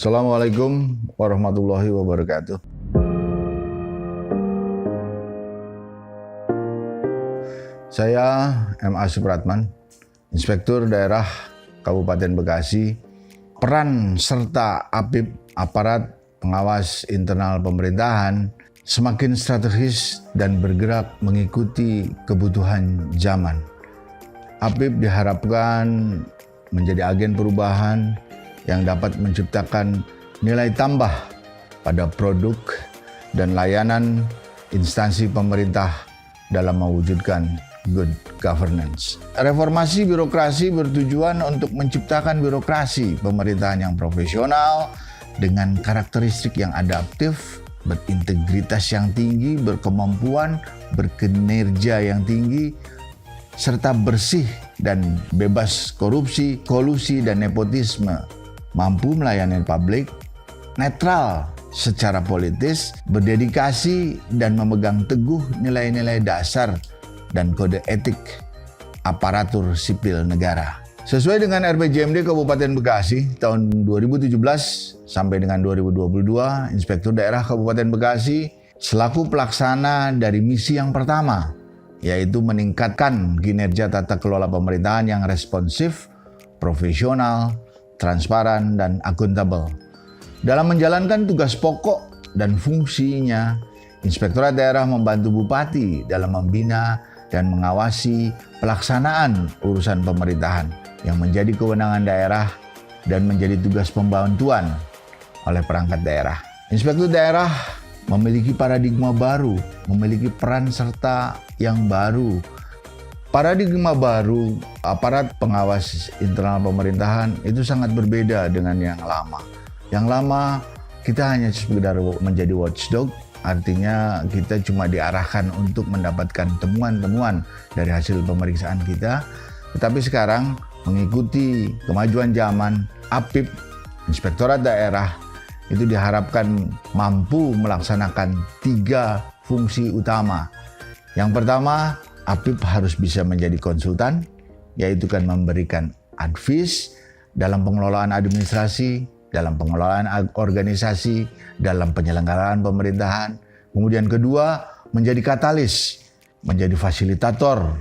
Assalamualaikum warahmatullahi wabarakatuh. Saya M.A. Supratman, Inspektur Daerah Kabupaten Bekasi. Peran serta APIP, aparat pengawas internal pemerintahan, semakin strategis dan bergerak mengikuti kebutuhan zaman. APIP diharapkan menjadi agen perubahan yang dapat menciptakan nilai tambah pada produk dan layanan instansi pemerintah dalam mewujudkan good governance. Reformasi birokrasi bertujuan untuk menciptakan birokrasi pemerintahan yang profesional dengan karakteristik yang adaptif, berintegritas yang tinggi, berkemampuan, berkinerja yang tinggi, serta bersih dan bebas korupsi, kolusi, dan nepotisme, mampu melayani publik, netral secara politis, berdedikasi dan memegang teguh nilai-nilai dasar dan kode etik aparatur sipil negara. Sesuai dengan RPJMD Kabupaten Bekasi tahun 2017 sampai dengan 2022, Inspektur Daerah Kabupaten Bekasi selaku pelaksana dari misi yang pertama, yaitu meningkatkan kinerja tata kelola pemerintahan yang responsif, profesional, transparan, dan akuntabel. Dalam menjalankan tugas pokok dan fungsinya, Inspektorat Daerah membantu Bupati dalam membina dan mengawasi pelaksanaan urusan pemerintahan yang menjadi kewenangan daerah dan menjadi tugas pembantuan oleh perangkat daerah. Inspektur Daerah memiliki paradigma baru, memiliki peran serta yang baru. Paradigma baru aparat pengawas internal pemerintahan itu sangat berbeda dengan yang lama. Yang lama kita hanya sekedar menjadi watchdog, artinya kita cuma diarahkan untuk mendapatkan temuan-temuan dari hasil pemeriksaan kita. Tetapi sekarang mengikuti kemajuan zaman, APIP, Inspektorat Daerah, itu diharapkan mampu melaksanakan 3 fungsi utama. Yang pertama, APIP harus bisa menjadi konsultan, yaitu kan memberikan advice dalam pengelolaan administrasi, dalam pengelolaan organisasi, dalam penyelenggaraan pemerintahan. Kemudian kedua, menjadi katalis, menjadi fasilitator,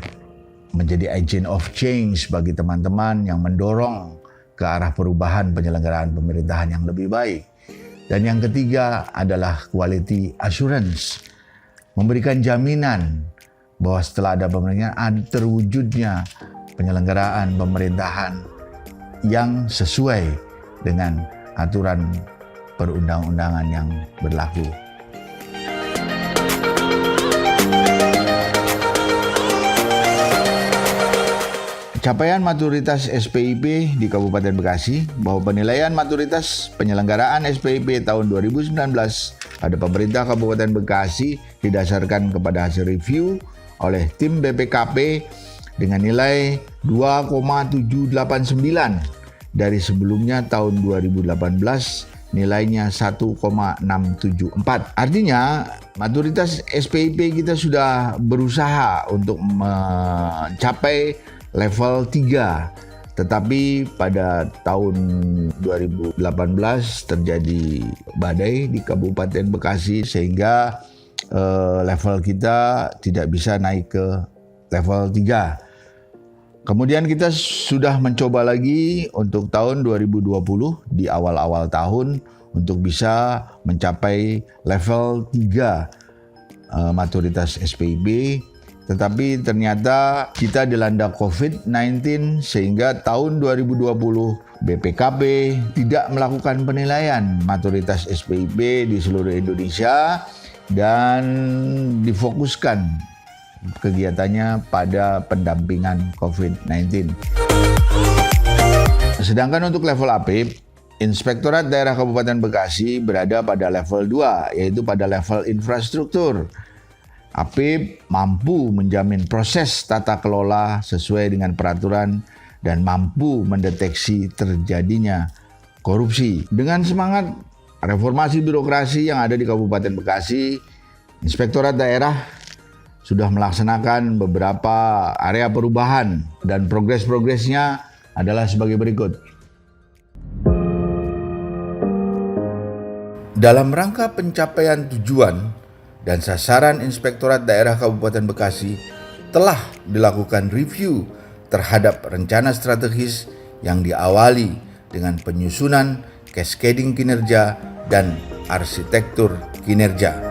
menjadi agent of change bagi teman-teman yang mendorong ke arah perubahan penyelenggaraan pemerintahan yang lebih baik. Dan yang ketiga adalah quality assurance, memberikan jaminan bahwa setelah ada pemerintahan terwujudnya penyelenggaraan pemerintahan yang sesuai dengan aturan perundang-undangan yang berlaku. Capaian maturitas SPIP di Kabupaten Bekasi, bahwa penilaian maturitas penyelenggaraan SPIP tahun 2019 pada pemerintah Kabupaten Bekasi didasarkan kepada hasil review oleh tim BPKP dengan nilai 2,789 dari sebelumnya tahun 2018 nilainya 1,674. Artinya maturitas SPIP kita sudah berusaha untuk mencapai level 3. Tetapi pada tahun 2018 terjadi badai di Kabupaten Bekasi sehingga level kita tidak bisa naik ke level 3. Kemudian kita sudah mencoba lagi untuk tahun 2020 di awal-awal tahun untuk bisa mencapai level 3 maturitas SPIP. Tetapi ternyata kita dilanda COVID-19 sehingga tahun 2020 BPKP tidak melakukan penilaian maturitas SPIP di seluruh Indonesia dan difokuskan kegiatannya pada pendampingan COVID-19. Sedangkan untuk level APIP, Inspektorat Daerah Kabupaten Bekasi berada pada level 2, yaitu pada level infrastruktur. APIP mampu menjamin proses tata kelola sesuai dengan peraturan dan mampu mendeteksi terjadinya korupsi. Dengan semangat reformasi birokrasi yang ada di Kabupaten Bekasi, Inspektorat Daerah sudah melaksanakan beberapa area perubahan dan progres-progresnya adalah sebagai berikut. Dalam rangka pencapaian tujuan dan sasaran Inspektorat Daerah Kabupaten Bekasi telah dilakukan review terhadap rencana strategis yang diawali dengan penyusunan cascading kinerja dan arsitektur kinerja.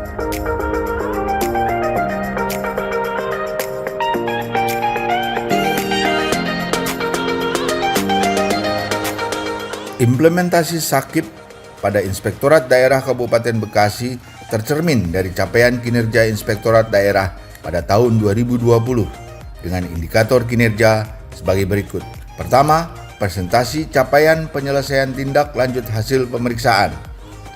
Implementasi SAKIP pada Inspektorat Daerah Kabupaten Bekasi tercermin dari capaian kinerja Inspektorat Daerah pada tahun 2020 dengan indikator kinerja sebagai berikut. Pertama, presentasi capaian penyelesaian tindak lanjut hasil pemeriksaan.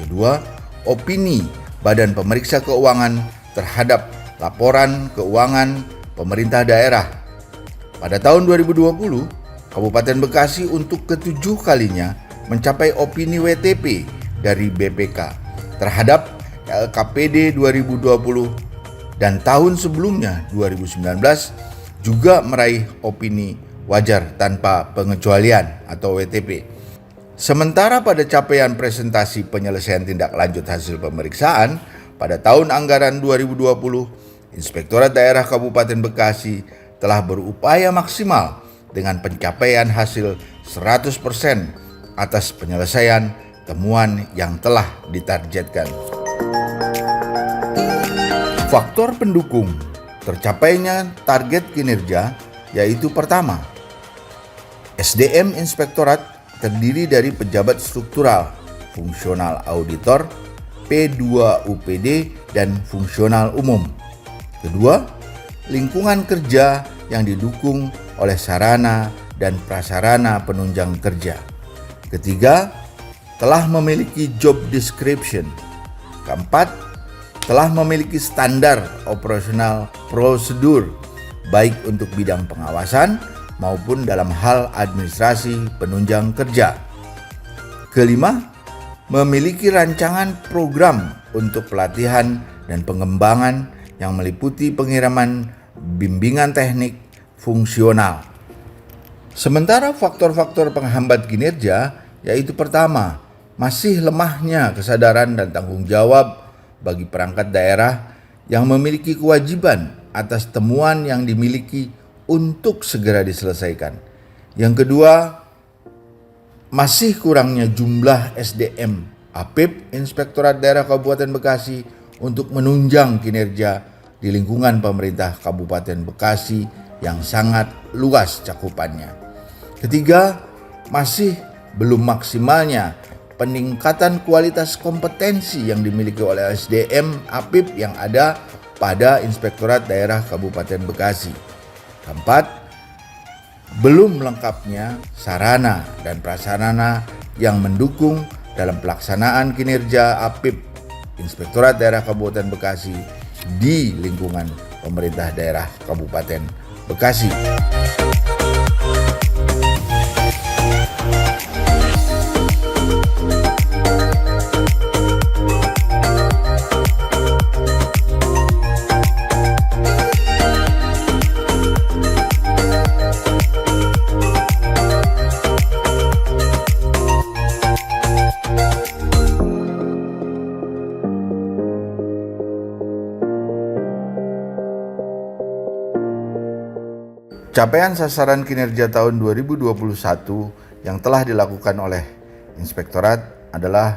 Kedua, opini Badan Pemeriksa Keuangan terhadap laporan keuangan pemerintah daerah. Pada tahun 2020, Kabupaten Bekasi untuk ketujuh kalinya mencapai opini WTP dari BPK terhadap LKPD 2020 dan tahun sebelumnya 2019 juga meraih opini wajar tanpa pengecualian atau WTP. Sementara pada capaian presentasi penyelesaian tindak lanjut hasil pemeriksaan pada tahun anggaran 2020, Inspektorat Daerah Kabupaten Bekasi telah berupaya maksimal dengan pencapaian hasil 100% atas penyelesaian temuan yang telah ditargetkan. Faktor pendukung tercapainya target kinerja yaitu pertama, SDM Inspektorat terdiri dari pejabat struktural, fungsional auditor, P2UPD, dan fungsional umum. Kedua, lingkungan kerja yang didukung oleh sarana dan prasarana penunjang kerja. Ketiga, telah memiliki job description. Keempat, telah memiliki standar operasional prosedur baik untuk bidang pengawasan maupun dalam hal administrasi penunjang kerja. Kelima, memiliki rancangan program untuk pelatihan dan pengembangan yang meliputi pengiriman bimbingan teknik fungsional. Sementara faktor-faktor penghambat kinerja yaitu pertama, masih lemahnya kesadaran dan tanggung jawab bagi perangkat daerah yang memiliki kewajiban atas temuan yang dimiliki untuk segera diselesaikan. Yang kedua, masih kurangnya jumlah SDM APIP Inspektorat Daerah Kabupaten Bekasi untuk menunjang kinerja di lingkungan pemerintah Kabupaten Bekasi yang sangat luas cakupannya. Ketiga, masih belum maksimalnya peningkatan kualitas kompetensi yang dimiliki oleh SDM APIP yang ada pada Inspektorat Daerah Kabupaten Bekasi. Keempat, belum lengkapnya sarana dan prasarana yang mendukung dalam pelaksanaan kinerja APIP Inspektorat Daerah Kabupaten Bekasi di lingkungan pemerintah daerah Kabupaten Bekasi. Capaian sasaran kinerja tahun 2021 yang telah dilakukan oleh Inspektorat adalah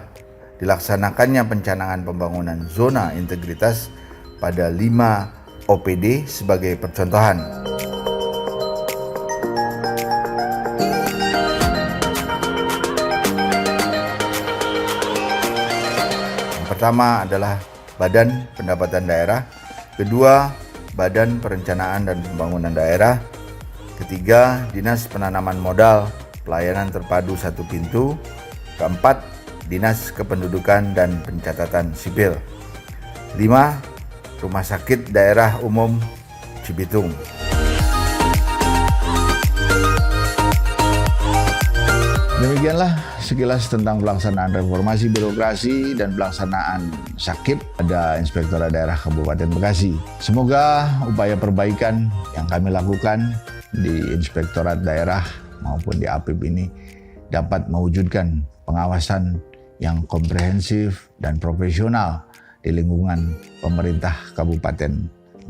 dilaksanakannya pencanangan pembangunan zona integritas pada 5 OPD sebagai percontohan. Yang pertama adalah Badan Pendapatan Daerah, kedua Badan Perencanaan dan Pembangunan Daerah, ketiga, Dinas Penanaman Modal Pelayanan Terpadu Satu Pintu. Keempat, Dinas Kependudukan dan Pencatatan Sipil. 5, Rumah Sakit Daerah Umum Cibitung. Demikianlah sekilas tentang pelaksanaan reformasi birokrasi dan pelaksanaan SAKIP pada Inspektorat Daerah Kabupaten Bekasi. Semoga upaya perbaikan yang kami lakukan di Inspektorat Daerah maupun di APIP ini dapat mewujudkan pengawasan yang komprehensif dan profesional di lingkungan pemerintah Kabupaten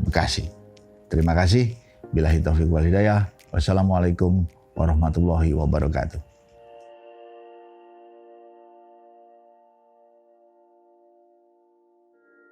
Bekasi. Terima kasih. Billahi taufiq wal hidayah. Wassalamualaikum warahmatullahi wabarakatuh.